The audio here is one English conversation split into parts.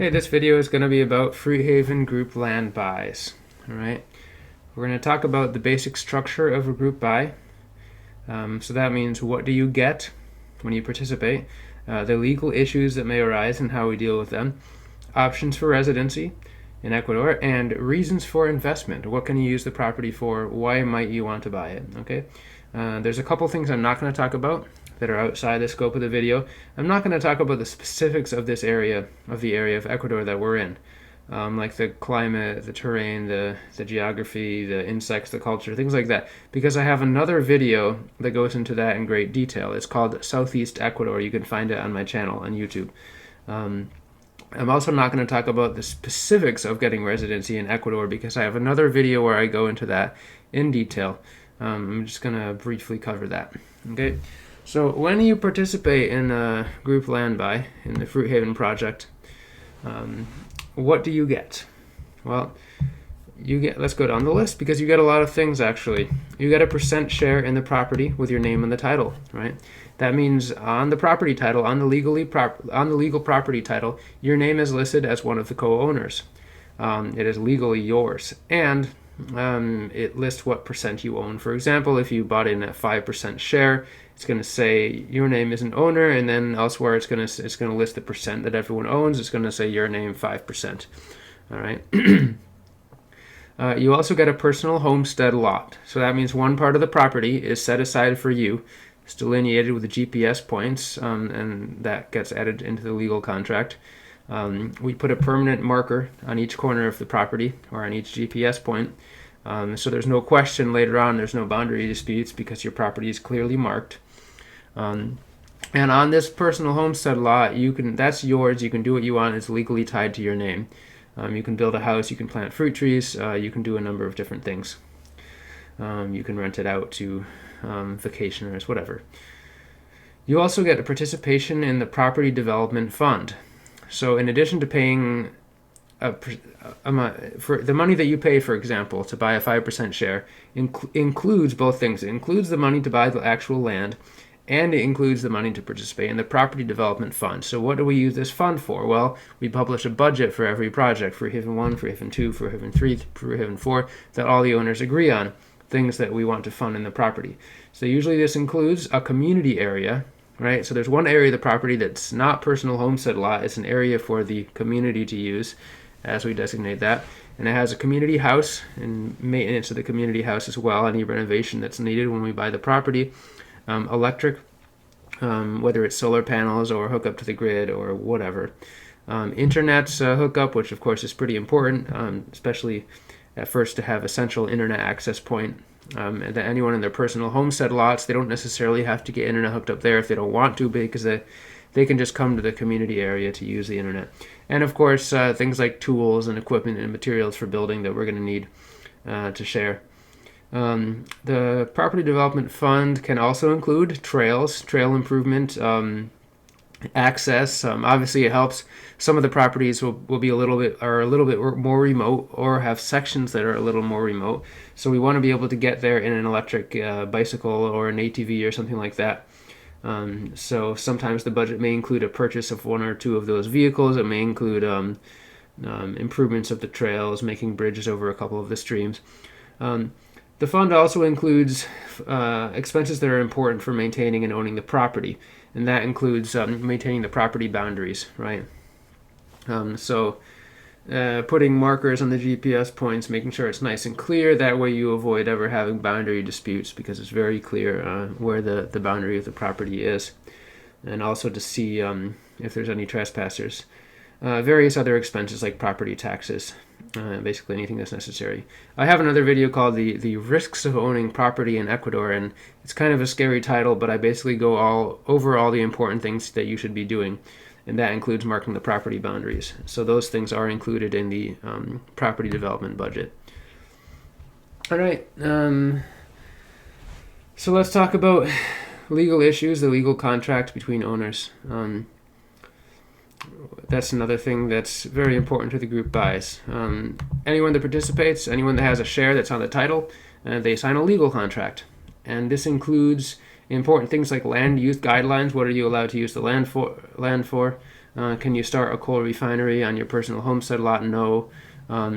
Okay, this video is going to be about Fruithaven group land buys. All right, we're going to talk about the basic structure of a group buy. So that means, what do you get when you participate, the legal issues that may arise and how we deal with them, options for residency in Ecuador, and reasons for investment. What can you use the property for? Why might you want to buy it? Okay, there's a couple things I'm not going to talk about that are outside the scope of the video. I'm not going to talk about the specifics of this area, of the area of Ecuador that we're in, like the climate, the terrain, the geography, the insects, the culture, things like that, because I have another video that goes into that in great detail. It's called Southeast Ecuador. You can find it on my channel on YouTube. I'm also not going to talk about the specifics of getting residency in Ecuador because I have another video where I go into that in detail. I'm just going to briefly cover that. Okay. So when you participate in a group land buy in the Fruithaven project, what do you get? Well, let's go down the list because you get a lot of things actually. You get a % share in the property with your name in the title, right? That means on the property title, on the legal property title, your name is listed as one of the co-owners. It is legally yours, and it lists what % you own. For example, if you bought in at 5% share, it's going to say your name is an owner, and then elsewhere it's going to list the % that everyone owns. It's going to say your name 5%. All right. You also get a personal homestead lot. So that means one part of the property is set aside for you. It's delineated with the GPS points, and that gets added into the legal contract. We put a permanent marker on each corner of the property or on each GPS point. So there's no question later on, there's no boundary disputes because your property is clearly marked. And on this personal homestead lot, that's yours. You can do what you want. It's legally tied to your name. You can build a house, you can plant fruit trees, you can do a number of different things. You can rent it out to vacationers, whatever. You also get a participation in the property development fund. So in addition to paying for the money that you pay, for example, to buy a 5% share, includes both things. It includes the money to buy the actual land, and it includes the money to participate in the property development fund. So what do we use this fund for? Well, we publish a budget for every project, for Fruithaven 1, for Fruithaven 2, for Fruithaven 3, for Fruithaven 4, that all the owners agree on, things that we want to fund in the property. So usually this includes a community area, right? So there's one area of the property that's not personal homestead lot. It's an area for the community to use, as we designate that. And it has a community house and maintenance of the community house as well, any renovation that's needed when we buy the property. Electric, whether it's solar panels or hookup to the grid or whatever. Internet's hookup, which of course is pretty important, especially at first to have a central internet access point. That anyone in their personal homestead lots, they don't necessarily have to get internet hooked up there if they don't want to, because they can just come to the community area to use the internet. And of course, things like tools and equipment and materials for building that we're going to need to share. The property development fund can also include trails, trail improvement, access. Obviously, it helps. Some of the properties will be a little bit more remote, or have sections that are a little more remote. So we want to be able to get there in an electric bicycle or an ATV or something like that. So sometimes the budget may include a purchase of one or two of those vehicles. It may include improvements of the trails, making bridges over a couple of the streams. The fund also includes expenses that are important for maintaining and owning the property, and that includes maintaining the property boundaries, right? Putting markers on the GPS points, making sure it's nice and clear. That way you avoid ever having boundary disputes because it's very clear where the boundary of the property is, and also to see if there's any trespassers. Various other expenses like property taxes, basically anything that's necessary. I have another video called the Risks of Owning Property in Ecuador, and it's kind of a scary title, but I basically go over all the important things that you should be doing, and that includes marking the property boundaries. So those things are included in the property development budget. All right, so let's talk about legal issues, the legal contract between owners. That's another thing that's very important to the group buys. Anyone that participates, anyone that has a share that's on the title, they sign a legal contract. And this includes important things like land use guidelines. What are you allowed to use the land for? Can you start a coal refinery on your personal homestead lot? No.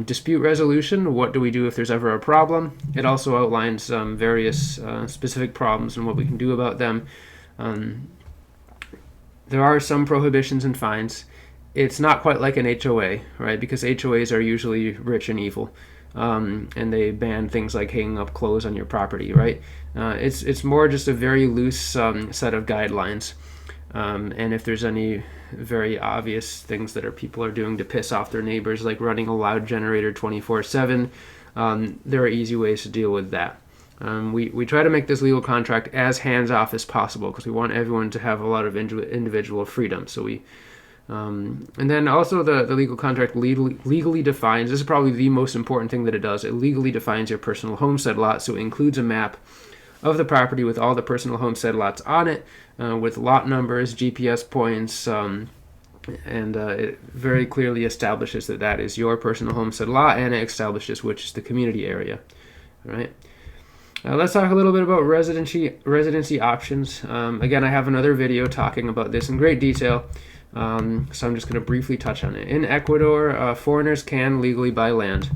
Dispute resolution, what do we do if there's ever a problem? It also outlines various specific problems and what we can do about them. There are some prohibitions and fines. It's not quite like an HOA, right? Because HOAs are usually rich and evil, and they ban things like hanging up clothes on your property, right? It's more just a very loose set of guidelines. And if there's any very obvious things that people are doing to piss off their neighbors, like running a loud generator 24/7, there are easy ways to deal with that. We try to make this legal contract as hands-off as possible because we want everyone to have a lot of individual freedom. So and then also the legal contract legally defines, this is probably the most important thing that it does, it legally defines your personal homestead lot. So it includes a map of the property with all the personal homestead lots on it, with lot numbers, GPS points, and it very clearly establishes that is your personal homestead lot, and it establishes which is the community area. All right. Let's talk a little bit about residency options. Again, I have another video talking about this in great detail, so I'm just going to briefly touch on it. In Ecuador, foreigners can legally buy land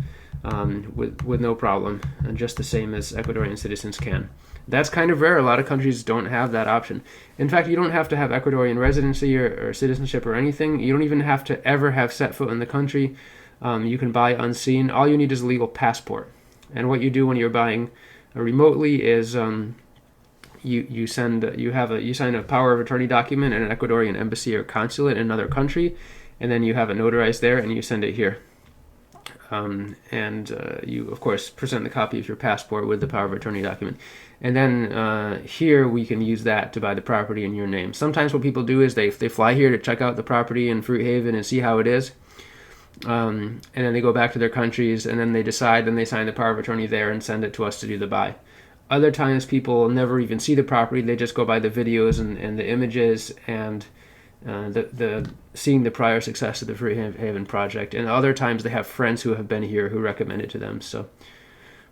with no problem, and just the same as Ecuadorian citizens can. That's kind of rare. A lot of countries don't have that option. In fact, you don't have to have Ecuadorian residency or citizenship or anything. You don't even have to ever have set foot in the country. You can buy unseen. All you need is a legal passport. And what you do when you're buying remotely is you sign a power of attorney document in an Ecuadorian embassy or consulate in another country, and then you have it notarized there and you send it here. You of course present the copy of your passport with the power of attorney document, and then here we can use that to buy the property in your name. Sometimes what people do is they fly here to check out the property in Fruithaven and see how it is. And then they go back to their countries, and then they decide, and they sign the power of attorney there and send it to us to do the buy. Other times people never even see the property, they just go by the videos and the images and seeing the prior success of the Fruithaven project. And other times they have friends who have been here who recommend it to them. So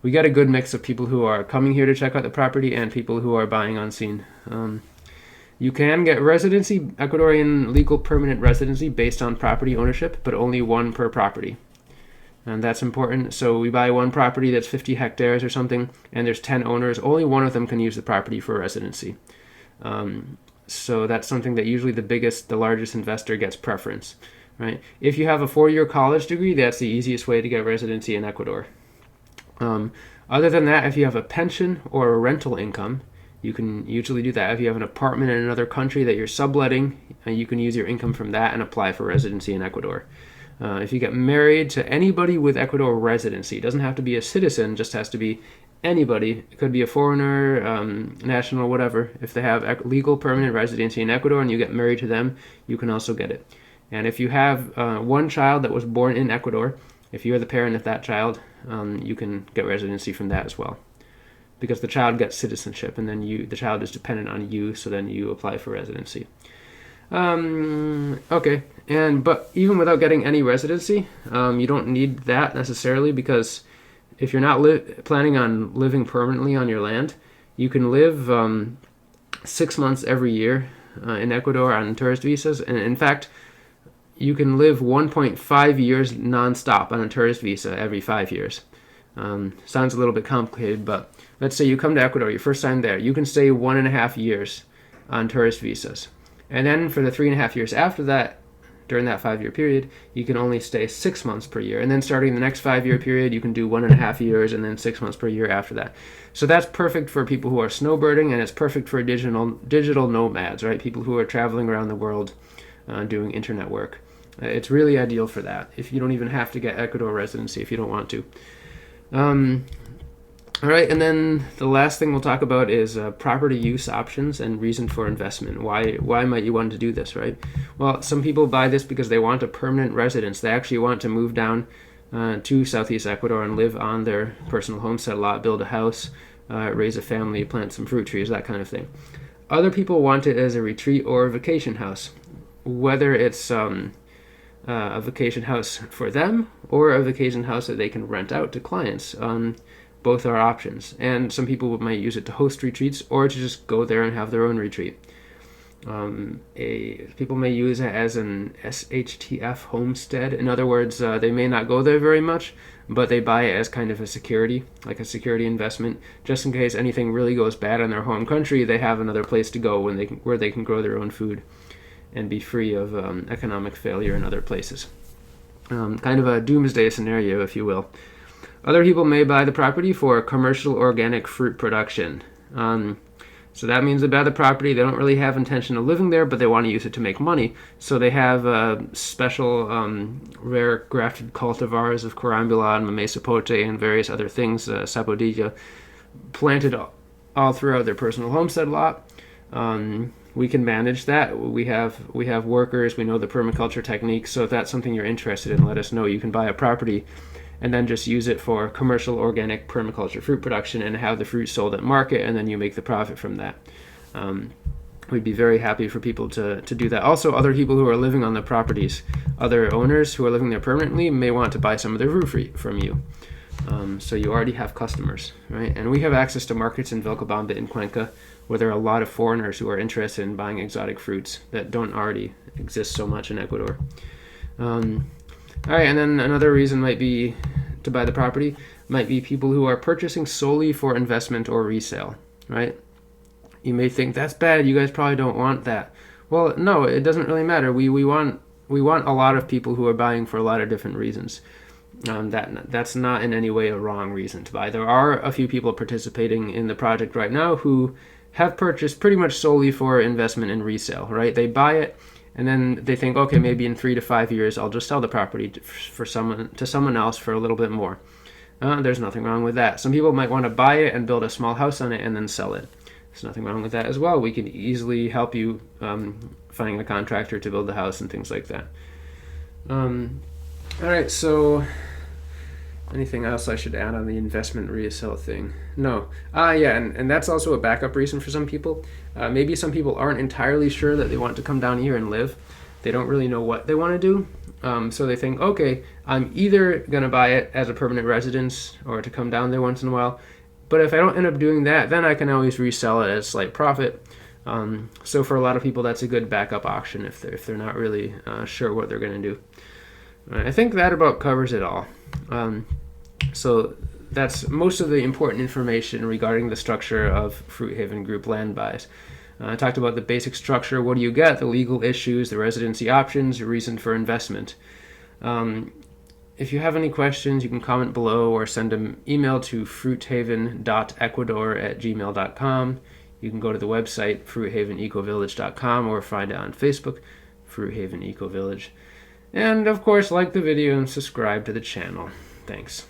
we got a good mix of people who are coming here to check out the property and people who are buying unseen. You can get residency, Ecuadorian legal permanent residency based on property ownership, but only one per property. And that's important. So we buy one property that's 50 hectares or something, and there's 10 owners. Only one of them can use the property for residency. So that's something that usually the largest investor gets preference, right? If you have a 4-year college degree, that's the easiest way to get residency in Ecuador. Other than that, if you have a pension or a rental income, you can usually do that. If you have an apartment in another country that you're subletting, you can use your income from that and apply for residency in Ecuador. If you get married to anybody with Ecuador residency, it doesn't have to be a citizen, just has to be anybody. It could be a foreigner, national, whatever. If they have legal permanent residency in Ecuador and you get married to them, you can also get it. And if you have one child that was born in Ecuador, if you're the parent of that child, you can get residency from that as well. Because the child gets citizenship, and then the child is dependent on you, so then you apply for residency. Okay, but even without getting any residency, you don't need that necessarily, because if you're not planning on living permanently on your land, you can live 6 months every year in Ecuador on tourist visas, and in fact, you can live 1.5 years nonstop on a tourist visa every 5 years. Sounds a little bit complicated, but let's say you come to Ecuador, your first time there, you can stay 1.5 years on tourist visas. And then for the 3.5 years after that, during that 5-year period, you can only stay 6 months per year. And then starting the next 5-year period, you can do 1.5 years and then 6 months per year after that. So that's perfect for people who are snowbirding, and it's perfect for digital nomads, right? People who are traveling around the world doing internet work. It's really ideal for that. If you don't even have to get Ecuador residency if you don't want to. All right, and then the last thing we'll talk about is property use options and reason for investment. Why might you want to do this, right? Well, some people buy this because they want a permanent residence. They actually want to move down to Southeast Ecuador and live on their personal homestead lot, build a house, raise a family, plant some fruit trees, that kind of thing. Other people want it as a retreat or a vacation house, whether it's a vacation house for them or a vacation house that they can rent out to clients. Both are options, and some people might use it to host retreats or to just go there and have their own retreat. People may use it as an SHTF homestead. In other words, they may not go there very much, but they buy it as kind of a security, like a security investment, just in case anything really goes bad in their home country. They have another place to go where they can grow their own food and be free of economic failure in other places. Kind of a doomsday scenario, if you will. Other people may buy the property for commercial organic fruit production. So that means they buy the property. They don't really have intention of living there, but they want to use it to make money. So they have special rare grafted cultivars of Corambula and Mamey Sapote and various other things, Sapodilla, planted all throughout their personal homestead lot. We can manage that. We have workers. We know the permaculture techniques. So if that's something you're interested in, let us know. You can buy a property and then just use it for commercial organic permaculture fruit production and have the fruit sold at market, and then you make the profit from that. We'd be very happy for people to do that. Also, other people who are living on the properties, other owners who are living there permanently, may want to buy some of their fruit from you. So you already have customers, right? And we have access to markets in Vilcabamba and Cuenca where there are a lot of foreigners who are interested in buying exotic fruits that don't already exist so much in Ecuador. All right, and then another reason might be to buy the property might be people who are purchasing solely for investment or resale, right? You may think that's bad. You guys probably don't want that. Well, no, it doesn't really matter. We want a lot of people who are buying for a lot of different reasons. That's not in any way a wrong reason to buy. There are a few people participating in the project right now who have purchased pretty much solely for investment and resale, right? They buy it, and then they think, okay, maybe in 3 to 5 years, I'll just sell the property to someone else for a little bit more. There's nothing wrong with that. Some people might want to buy it and build a small house on it and then sell it. There's nothing wrong with that as well. We can easily help you finding a contractor to build the house and things like that. All right, so anything else I should add on the investment resale thing? No. Yeah, and that's also a backup reason for some people. Maybe some people aren't entirely sure that they want to come down here and live. They don't really know what they want to do. So they think, okay, I'm either going to buy it as a permanent residence or to come down there once in a while. But if I don't end up doing that, then I can always resell it at a slight profit. So for a lot of people, that's a good backup option if they're not really sure what they're going to do. I think that about covers it all. So that's most of the important information regarding the structure of Fruit Haven Group land buys. I talked about the basic structure, what do you get, the legal issues, the residency options, your reason for investment. If you have any questions, you can comment below or send an email to fruithaven.ecuador@gmail.com. You can go to the website, fruithavenecovillage.com, or find it on Facebook, Fruit Haven Eco Village. And of course, like the video and subscribe to the channel. Thanks.